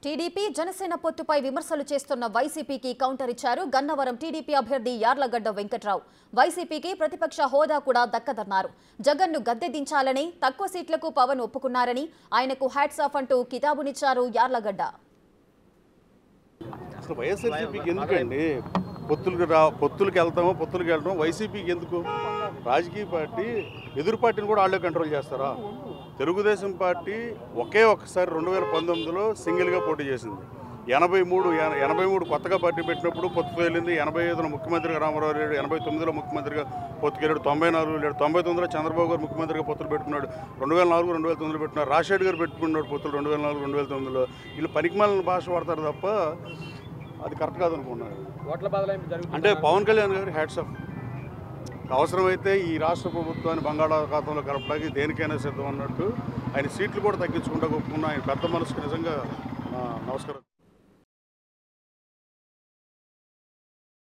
TDP Janasena పొత్తుపై విమర్శలు చేస్తున్న వైసీపీకి కౌంటర్ ఇచ్చారు గన్నవరం టీడీపీ అభ్యర్థి యార్లగడ్డ వెంకట్రావు. వైసీపీకి ప్రతిపక్ష హోదా కూడా దక్కదన్నారు. జగన్ను గద్దె దించాలని, తక్కువ సీట్లకు పవన్ ఒప్పుకున్నారని ఆయనకు హ్యాట్స్ ఆఫ్ అంటూ కితాబునిచ్చారు యార్లగడ్డ. అసలు వైఎస్ఆర్సీపీకి ఎందుకండి పొత్తులకు వెళ్ళడం వైసీపీకి ఎందుకు? రాజకీయ పార్టీ ఎదురు పార్టీని కూడా వాళ్ళే కంట్రోల్ చేస్తారా? తెలుగుదేశం పార్టీ ఒక్కసారి 2019లో సింగిల్గా పోటీ చేసింది. 83 కొత్తగా పార్టీ పెట్టినప్పుడు పొత్తుకు వెళ్ళింది. 85లో ముఖ్యమంత్రిగా రామారావు లేడు, 89లో ముఖ్యమంత్రిగా పొత్తుకు వెళ్ళాడు, 94 లేడు, 99లో చంద్రబాబు గారు ముఖ్యమంత్రిగా పొత్తులు పెట్టుకున్నాడు, 2004, 2009లో పెట్టుకున్నారు. రాజశేఖర్ గారు పెట్టుకున్నాడు పొత్తులు 2004, 2009లో. వీళ్ళు పనికిమాలిన భాష వాడతారు తప్ప అది కరెక్ట్ కాదనుకున్నారు. అంటే పవన్ కళ్యాణ్ గారు హ్యాట్స్ ఆఫ్. అవసరమైతే ఈ రాష్ట్ర ప్రభుత్వాన్ని బంగాళాఖాతంలో కలపడానికి దేనికైనా సిద్ధం అన్నట్టు ఆయన సీట్లు కూడా తగ్గించుకుంటా ఒప్పుకున్న ఆయన పెద్ద మనసుకు నిజంగా నమస్కారం.